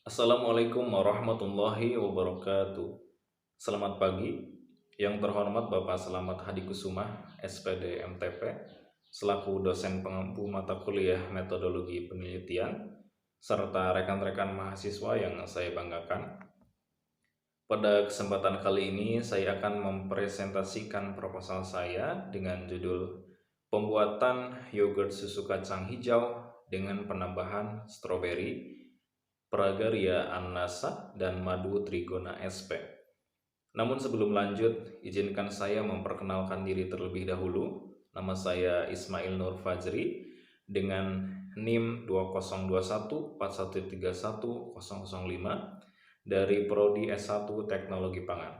Assalamualaikum warahmatullahi wabarakatuh. Selamat pagi, yang terhormat Bapak Selamat Hadi Kusuma, SPD MTP, selaku dosen pengampu mata kuliah metodologi penelitian, serta rekan-rekan mahasiswa yang saya banggakan. Pada kesempatan kali ini, saya akan mempresentasikan proposal saya dengan judul Pembuatan Yogurt Susu Kacang Hijau dengan penambahan stroberi, Pragaria annasa, dan Madu Trigona SP. Namun sebelum lanjut, izinkan saya memperkenalkan diri terlebih dahulu. Nama saya Ismail Nur Fajri dengan NIM 202141311005 dari Prodi S1 Teknologi Pangan.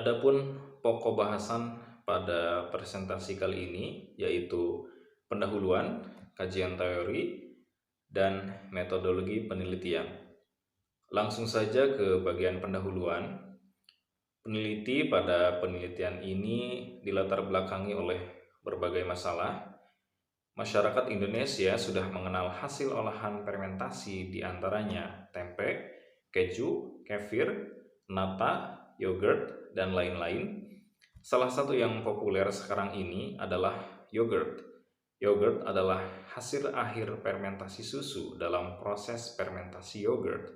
Adapun pokok bahasan pada presentasi kali ini yaitu pendahuluan, kajian teori, dan metodologi penelitian. Langsung saja ke bagian pendahuluan. Peneliti pada penelitian ini dilatar belakangi oleh berbagai masalah. Masyarakat Indonesia sudah mengenal hasil olahan fermentasi diantaranya tempe, keju, kefir, nata, yogurt, dan lain-lain. Salah satu yang populer sekarang ini adalah yogurt. Yogurt adalah hasil akhir fermentasi susu. Dalam proses fermentasi yogurt,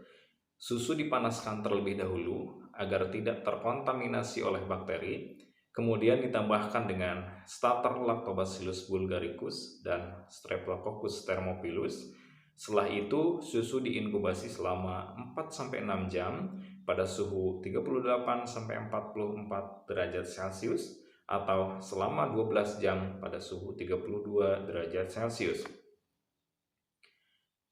susu dipanaskan terlebih dahulu agar tidak terkontaminasi oleh bakteri, kemudian ditambahkan dengan starter Lactobacillus bulgaricus dan Streptococcus thermophilus. Setelah itu, susu diinkubasi selama 4-6 jam pada suhu 38-44 derajat Celcius atau selama 12 jam pada suhu 32 derajat Celcius.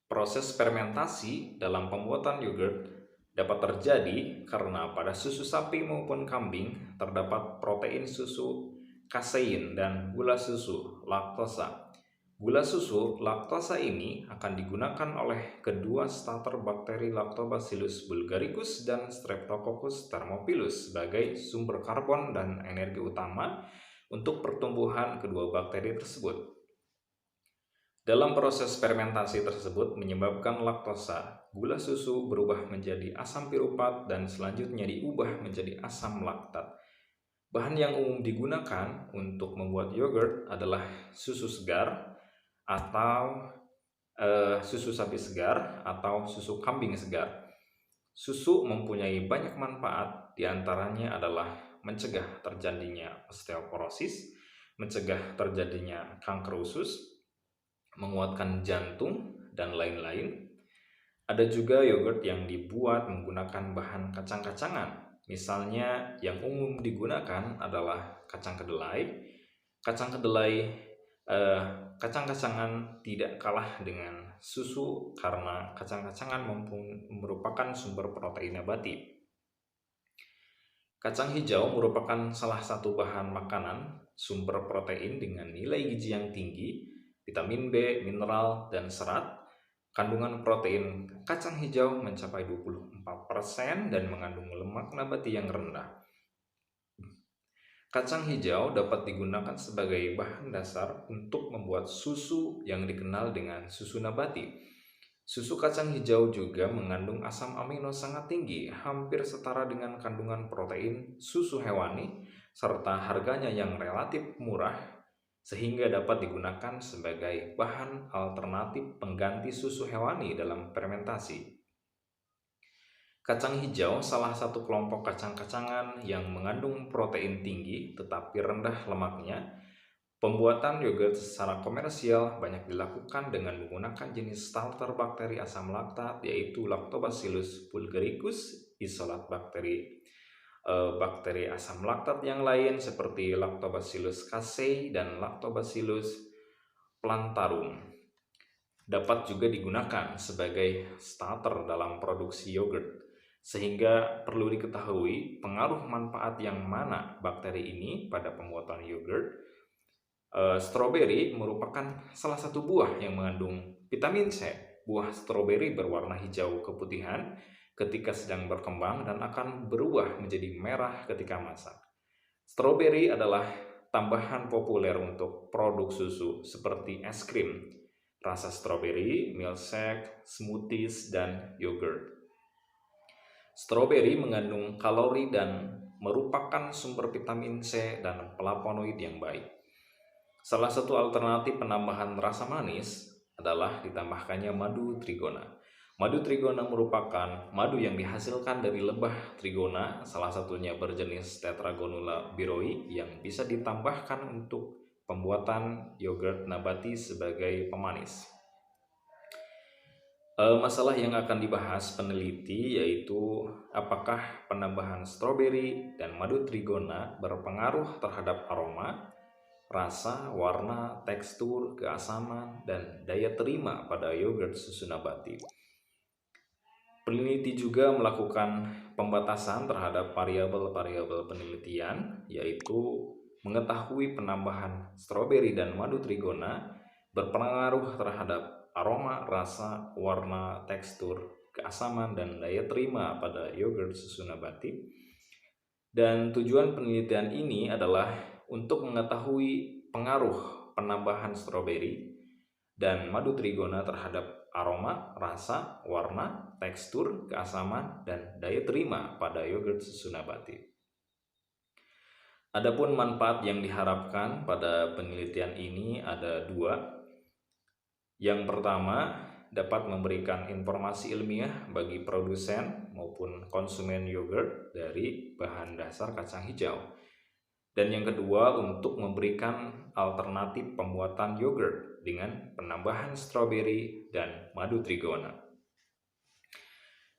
Proses fermentasi dalam pembuatan yogurt dapat terjadi karena pada susu sapi maupun kambing terdapat protein susu kasein dan gula susu laktosa. Gula susu laktosa ini akan digunakan oleh kedua starter bakteri Lactobacillus bulgaricus dan Streptococcus thermophilus sebagai sumber karbon dan energi utama untuk pertumbuhan kedua bakteri tersebut. Dalam proses fermentasi tersebut menyebabkan laktosa, gula susu berubah menjadi asam piruvat dan selanjutnya diubah menjadi asam laktat. Bahan yang umum digunakan untuk membuat yogurt adalah susu segar atau susu sapi segar atau susu kambing segar. Susu mempunyai banyak manfaat, diantaranya adalah mencegah terjadinya osteoporosis, mencegah terjadinya kanker usus, menguatkan jantung, dan lain-lain. Ada juga yogurt yang dibuat menggunakan bahan kacang-kacangan. Misalnya yang umum digunakan adalah kacang kedelai. Kacang kedelai kacang-kacangan tidak kalah dengan susu karena kacang-kacangan merupakan sumber protein nabati. Kacang hijau merupakan salah satu bahan makanan sumber protein dengan nilai gizi yang tinggi, vitamin B, mineral, dan serat. Kandungan protein kacang hijau mencapai 24% dan mengandung lemak nabati yang rendah. Kacang hijau dapat digunakan sebagai bahan dasar untuk membuat susu yang dikenal dengan susu nabati. Susu kacang hijau juga mengandung asam amino sangat tinggi, hampir setara dengan kandungan protein susu hewani, serta harganya yang relatif murah, sehingga dapat digunakan sebagai bahan alternatif pengganti susu hewani dalam fermentasi. Kacang hijau salah satu kelompok kacang-kacangan yang mengandung protein tinggi tetapi rendah lemaknya. Pembuatan yogurt secara komersial banyak dilakukan dengan menggunakan jenis starter bakteri asam laktat yaitu Lactobacillus bulgaricus, isolat bakteri asam laktat yang lain seperti Lactobacillus casei dan Lactobacillus plantarum. Dapat juga digunakan sebagai starter dalam produksi yogurt. Sehingga perlu diketahui pengaruh manfaat yang mana bakteri ini pada pembuatan yogurt. Stroberi merupakan salah satu buah yang mengandung vitamin C. Buah stroberi berwarna hijau keputihan ketika sedang berkembang dan akan berubah menjadi merah ketika masak. Stroberi adalah tambahan populer untuk produk susu seperti es krim. rasa stroberi, milkshake, smoothies, dan yogurt. Stroberi mengandung kalori dan merupakan sumber vitamin C dan flavonoid yang baik. Salah satu alternatif penambahan rasa manis adalah ditambahkannya madu trigona. Madu trigona merupakan madu yang dihasilkan dari lebah trigona, salah satunya berjenis Tetragonula biroi, yang bisa ditambahkan untuk pembuatan yogurt nabati sebagai pemanis. Masalah yang akan dibahas peneliti yaitu apakah penambahan stroberi dan madu trigona berpengaruh terhadap aroma, rasa, warna, tekstur, keasaman, dan daya terima pada yogurt susu nabati. Peneliti juga melakukan pembatasan terhadap variabel-variabel penelitian, yaitu mengetahui penambahan stroberi dan madu trigona berpengaruh terhadap aroma, rasa, warna, tekstur, keasaman, dan daya terima pada yogurt susu nabati. Dan tujuan penelitian ini adalah untuk mengetahui pengaruh penambahan stroberi dan madu trigona terhadap aroma, rasa, warna, tekstur, keasaman, dan daya terima pada yogurt susu nabati. Adapun manfaat yang diharapkan pada penelitian ini ada dua. Yang pertama, dapat memberikan informasi ilmiah bagi produsen maupun konsumen yogurt dari bahan dasar kacang hijau. Dan yang kedua, untuk memberikan alternatif pembuatan yogurt dengan penambahan stroberi dan madu trigona.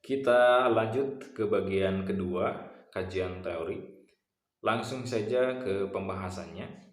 Kita lanjut ke bagian kedua, kajian teori. Langsung saja ke pembahasannya.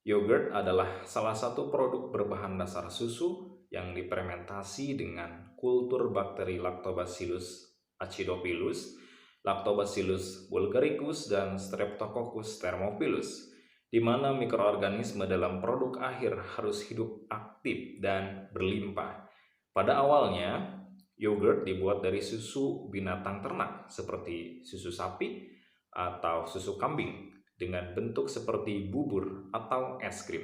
Yogurt adalah salah satu produk berbahan dasar susu yang difermentasi dengan kultur bakteri Lactobacillus acidophilus, Lactobacillus bulgaricus, dan Streptococcus thermophilus, di mana mikroorganisme dalam produk akhir harus hidup aktif dan berlimpah. Pada awalnya, yogurt dibuat dari susu binatang ternak seperti susu sapi atau susu kambing dengan bentuk seperti bubur atau es krim.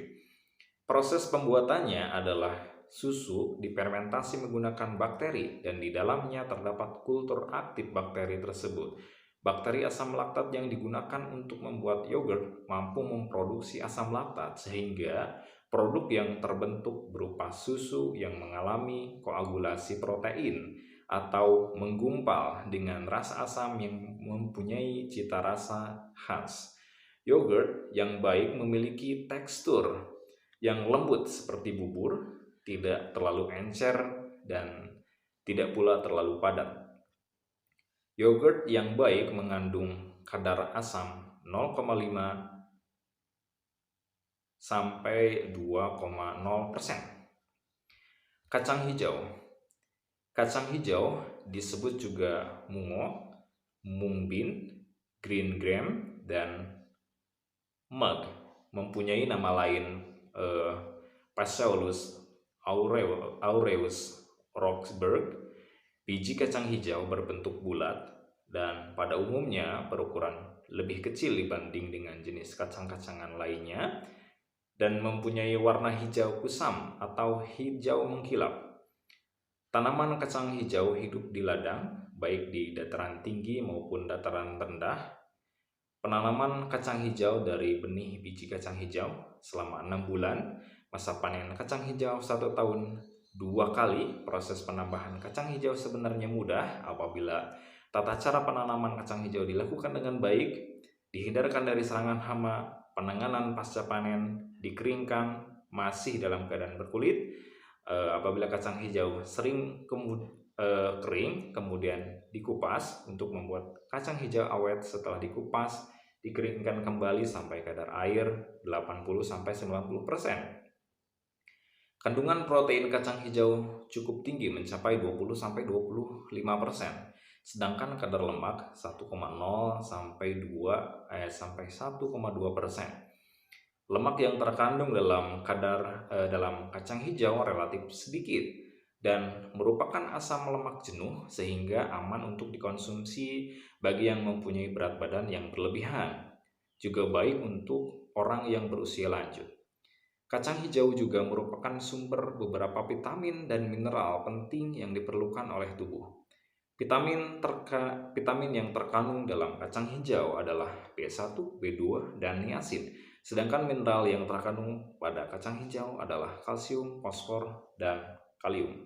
Proses pembuatannya adalah susu difermentasi menggunakan bakteri dan di dalamnya terdapat kultur aktif bakteri tersebut. Bakteri asam laktat yang digunakan untuk membuat yogurt mampu memproduksi asam laktat sehingga produk yang terbentuk berupa susu yang mengalami koagulasi protein atau menggumpal dengan rasa asam yang mempunyai cita rasa khas. Yogurt yang baik memiliki tekstur yang lembut seperti bubur, tidak terlalu encer, dan tidak pula terlalu padat. Yogurt yang baik mengandung kadar asam 0,5 sampai 2,0%. Kacang hijau. Kacang hijau disebut juga mungo, mung bean, green gram, dan mug, mempunyai nama lain Phaseolus aureus Roxburgh. Biji kacang hijau berbentuk bulat dan pada umumnya berukuran lebih kecil dibanding dengan jenis kacang-kacangan lainnya dan mempunyai warna hijau kusam atau hijau mengkilap. Tanaman kacang hijau hidup di ladang, baik di dataran tinggi maupun dataran rendah. Penanaman kacang hijau dari benih biji kacang hijau selama 6 bulan, masa panen kacang hijau 1 tahun 2 kali. Proses penambahan kacang hijau sebenarnya mudah apabila tata cara penanaman kacang hijau dilakukan dengan baik, dihindarkan dari serangan hama, penanganan pasca panen, dikeringkan masih dalam keadaan berkulit. Apabila kacang hijau sering kering, kemudian dikupas untuk membuat kacang hijau awet. Setelah dikupas, dikeringkan kembali sampai kadar air 80-90%. Kandungan protein kacang hijau cukup tinggi, mencapai 20-25%, sedangkan kadar lemak 1,0 sampai 1,2%. Lemak yang terkandung dalam kacang hijau relatif sedikit dan merupakan asam lemak jenuh sehingga aman untuk dikonsumsi bagi yang mempunyai berat badan yang berlebihan. Juga baik untuk orang yang berusia lanjut. Kacang hijau juga merupakan sumber beberapa vitamin dan mineral penting yang diperlukan oleh tubuh. Vitamin yang terkandung dalam kacang hijau adalah B1, B2, dan niacin. Sedangkan mineral yang terkandung pada kacang hijau adalah kalsium, fosfor, dan kalium.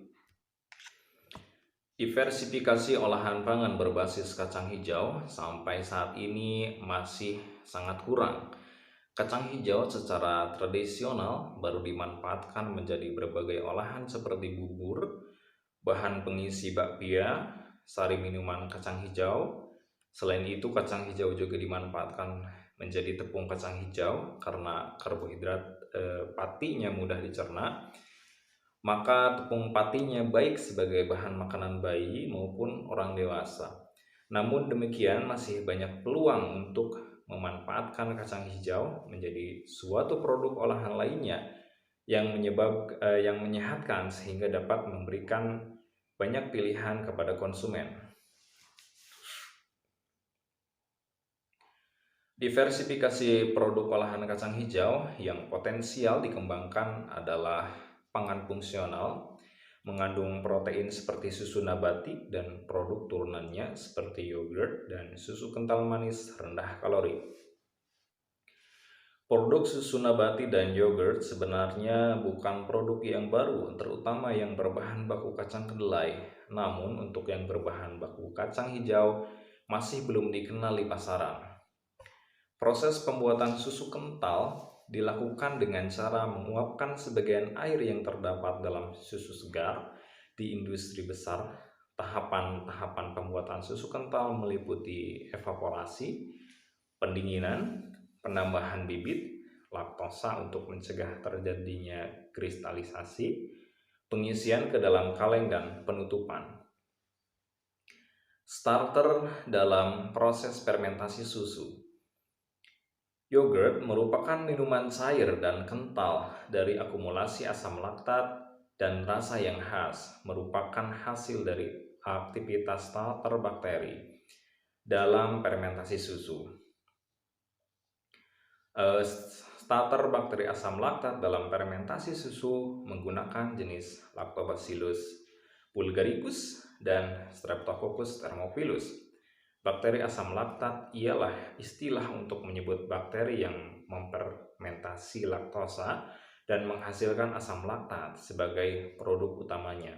Diversifikasi olahan pangan berbasis kacang hijau sampai saat ini masih sangat kurang. Kacang hijau secara tradisional baru dimanfaatkan menjadi berbagai olahan seperti bubur, bahan pengisi bakpia, sari minuman kacang hijau. Selain itu, kacang hijau juga dimanfaatkan menjadi tepung kacang hijau karena karbohidrat patinya mudah dicerna. Maka tepung patinya baik sebagai bahan makanan bayi maupun orang dewasa. Namun demikian, masih banyak peluang untuk memanfaatkan kacang hijau menjadi suatu produk olahan lainnya yang menyehatkan sehingga dapat memberikan banyak pilihan kepada konsumen. Diversifikasi produk olahan kacang hijau yang potensial dikembangkan adalah pangan fungsional, mengandung protein seperti susu nabati dan produk turunannya seperti yogurt dan susu kental manis rendah kalori. Produk susu nabati dan yogurt sebenarnya bukan produk yang baru, terutama yang berbahan baku kacang kedelai. Namun untuk yang berbahan baku kacang hijau masih belum dikenal di pasaran. Proses pembuatan susu kental dilakukan dengan cara menguapkan sebagian air yang terdapat dalam susu segar di industri besar. Tahapan-tahapan pembuatan susu kental meliputi evaporasi, pendinginan, penambahan bibit, laktosa untuk mencegah terjadinya kristalisasi, pengisian ke dalam kaleng, dan penutupan. Starter dalam proses fermentasi susu. Yogurt merupakan minuman cair dan kental dari akumulasi asam laktat dan rasa yang khas, merupakan hasil dari aktivitas starter bakteri dalam fermentasi susu. Starter bakteri asam laktat dalam fermentasi susu menggunakan jenis Lactobacillus bulgaricus dan Streptococcus thermophilus. Bakteri asam laktat ialah istilah untuk menyebut bakteri yang memfermentasi laktosa dan menghasilkan asam laktat sebagai produk utamanya.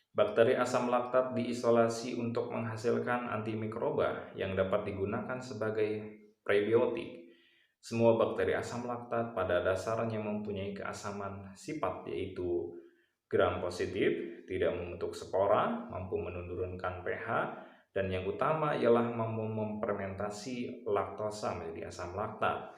Bakteri asam laktat diisolasi untuk menghasilkan antimikroba yang dapat digunakan sebagai prebiotik. Semua bakteri asam laktat pada dasarnya mempunyai keasaman sifat, yaitu gram positif, tidak membentuk spora, mampu menurunkan pH, dan yang utama ialah mampu memfermentasi laktosa menjadi asam laktat.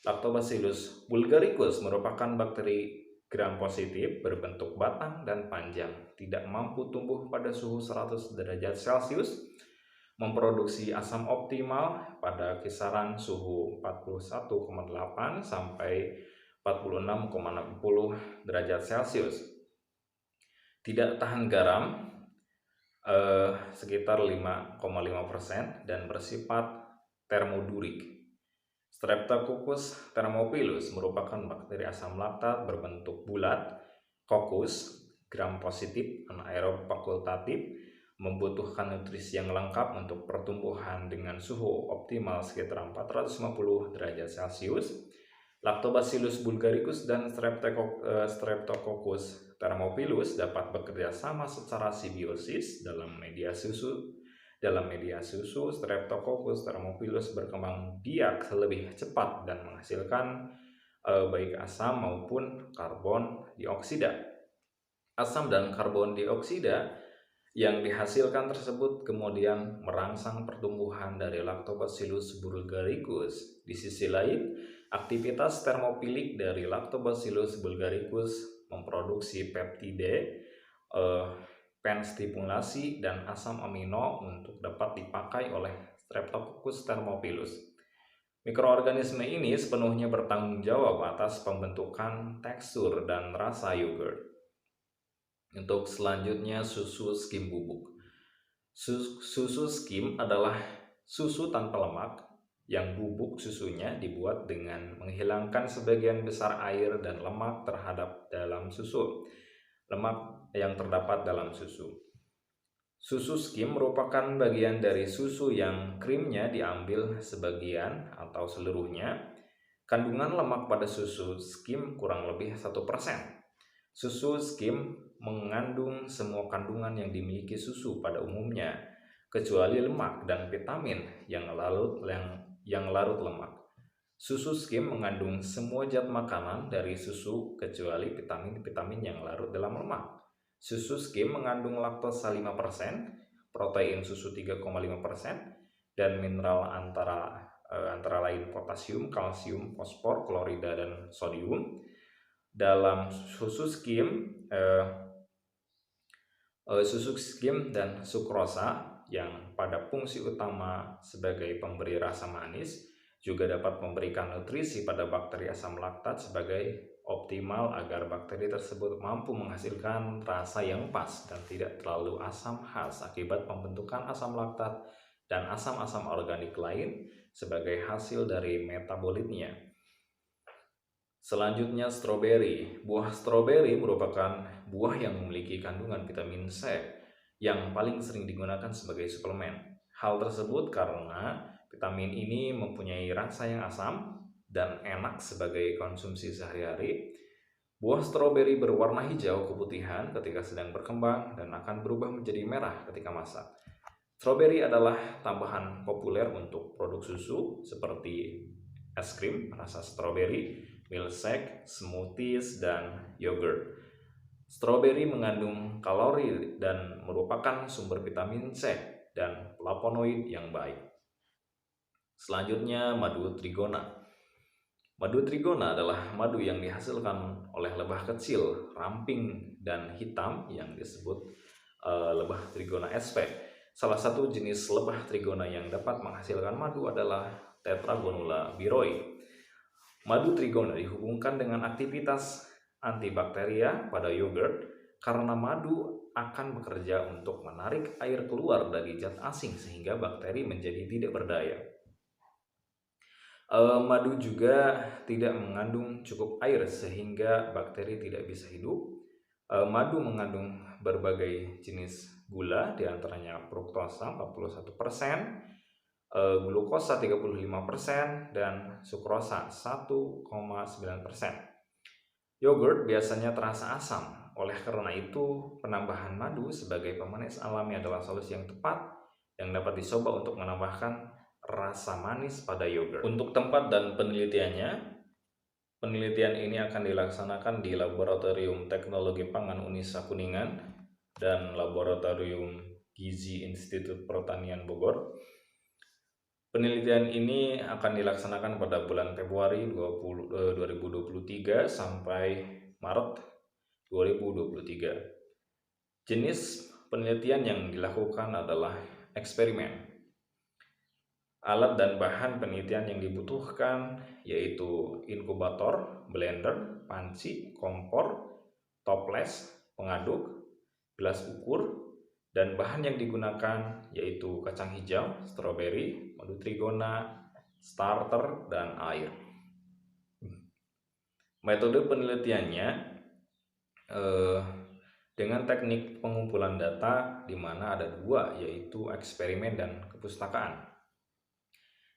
Lactobacillus bulgaricus merupakan bakteri gram positif berbentuk batang dan panjang, tidak mampu tumbuh pada suhu 100 derajat Celcius, memproduksi asam optimal pada kisaran suhu 41,8 sampai 46,60 derajat Celcius. Tidak tahan garam sekitar 5,5% dan bersifat termodurik. Streptococcus thermophilus merupakan bakteri asam laktat berbentuk bulat, kokus, gram positif, anaerob fakultatif, membutuhkan nutrisi yang lengkap untuk pertumbuhan dengan suhu optimal sekitar 450 derajat Celcius. Lactobacillus bulgaricus dan Streptococcus thermophilus dapat bekerja sama secara simbiosis dalam media susu. Dalam media susu, Streptococcus thermophilus berkembang biak lebih cepat dan menghasilkan baik asam maupun karbon dioksida. Asam dan karbon dioksida yang dihasilkan tersebut kemudian merangsang pertumbuhan dari Lactobacillus bulgaricus. Di sisi lain, aktivitas termofilik dari Lactobacillus bulgaricus memproduksi peptide, penstimulasi, dan asam amino untuk dapat dipakai oleh Streptococcus thermophilus. Mikroorganisme ini sepenuhnya bertanggung jawab atas pembentukan tekstur dan rasa yogurt. Untuk selanjutnya, susu skim bubuk. Susu skim adalah susu tanpa lemak yang bubuk susunya dibuat dengan menghilangkan sebagian besar air dan lemak yang terdapat dalam susu. Susu skim merupakan bagian dari susu yang krimnya diambil sebagian atau seluruhnya. Kandungan lemak pada susu skim kurang lebih 1%. Susu skim mengandung semua kandungan yang dimiliki susu pada umumnya, kecuali lemak dan vitamin yang larut lemak. Susu skim mengandung semua zat makanan dari susu kecuali vitamin-vitamin yang larut dalam lemak. Susu skim mengandung laktosa 5%, protein susu 3,5%, dan mineral antara lain potasium, kalsium, fosfor, klorida, dan sodium. Dalam susu skim dan sukrosa yang pada fungsi utama sebagai pemberi rasa manis juga dapat memberikan nutrisi pada bakteri asam laktat sebagai optimal agar bakteri tersebut mampu menghasilkan rasa yang pas dan tidak terlalu asam khas akibat pembentukan asam laktat dan asam-asam organik lain sebagai hasil dari metabolitnya. Selanjutnya, stroberi. Buah stroberi merupakan buah yang memiliki kandungan vitamin C yang paling sering digunakan sebagai suplemen. Hal tersebut karena vitamin ini mempunyai rasa yang asam dan enak sebagai konsumsi sehari-hari. Buah stroberi berwarna hijau keputihan ketika sedang berkembang dan akan berubah menjadi merah ketika masak. Stroberi adalah tambahan populer untuk produk susu seperti es krim rasa stroberi, milkshake, smoothies, dan yogurt. Stroberi mengandung kalori dan merupakan sumber vitamin C dan flavonoid yang baik. Selanjutnya, madu trigona. Madu trigona adalah madu yang dihasilkan oleh lebah kecil, ramping, dan hitam yang disebut lebah trigona sp. Salah satu jenis lebah trigona yang dapat menghasilkan madu adalah Tetragonula biroi. Madu trigona dihubungkan dengan aktivitas antibakteria pada yogurt karena madu akan bekerja untuk menarik air keluar dari zat asing sehingga bakteri menjadi tidak berdaya. Madu juga tidak mengandung cukup air sehingga bakteri tidak bisa hidup. Madu mengandung berbagai jenis gula, diantaranya fruktosa 41%, glukosa 35%, dan sukrosa 1,9%. Yogurt biasanya terasa asam. Oleh karena itu, penambahan madu sebagai pemanis alami adalah solusi yang tepat yang dapat dicoba untuk menambahkan rasa manis pada yogurt. Untuk tempat dan penelitiannya, penelitian ini akan dilaksanakan di Laboratorium Teknologi Pangan Unisa Kuningan dan Laboratorium Gizi Institut Pertanian Bogor. Penelitian ini akan dilaksanakan pada bulan Februari 2023 sampai Maret 2023. Jenis penelitian yang dilakukan adalah eksperimen. Alat dan bahan penelitian yang dibutuhkan yaitu inkubator, blender, panci, kompor, toples, pengaduk, gelas ukur, dan bahan yang digunakan yaitu kacang hijau, stroberi, madu trigona, starter, dan air. Metode penelitiannya dengan teknik pengumpulan data di mana ada dua, yaitu eksperimen dan kepustakaan.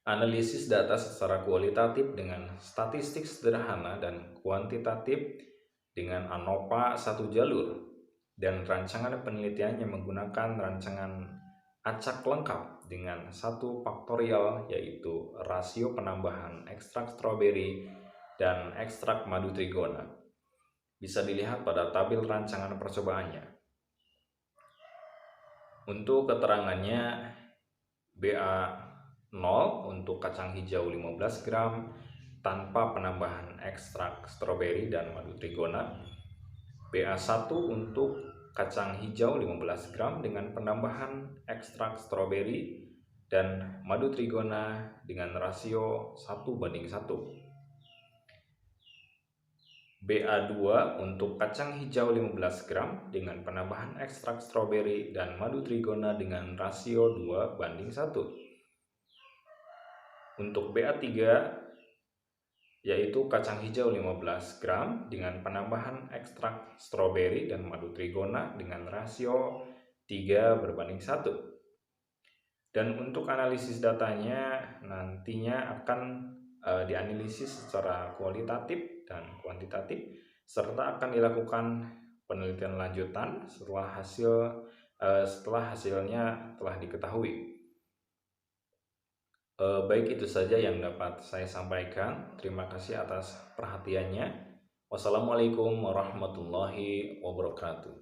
Analisis data secara kualitatif dengan statistik sederhana dan kuantitatif dengan ANOVA satu jalur, dan rancangan penelitiannya menggunakan rancangan acak lengkap dengan 1 faktorial, yaitu rasio penambahan ekstrak stroberi dan ekstrak madu trigona. Bisa dilihat pada tabel rancangan percobaannya. Untuk keterangannya, BA 0 untuk kacang hijau 15 gram tanpa penambahan ekstrak stroberi dan madu trigona. BA1 untuk kacang hijau 15 gram dengan penambahan ekstrak stroberi dan madu trigona dengan rasio 1:1. BA2 untuk kacang hijau 15 gram dengan penambahan ekstrak stroberi dan madu trigona dengan rasio 2:1. Untuk BA3 yaitu kacang hijau 15 gram dengan penambahan ekstrak stroberi dan madu trigona dengan rasio 3:1. Dan untuk analisis datanya nantinya akan dianalisis secara kualitatif dan kuantitatif, serta akan dilakukan penelitian lanjutan setelah hasilnya telah diketahui. Baik, itu saja yang dapat saya sampaikan. Terima kasih atas perhatiannya. Wassalamualaikum warahmatullahi wabarakatuh.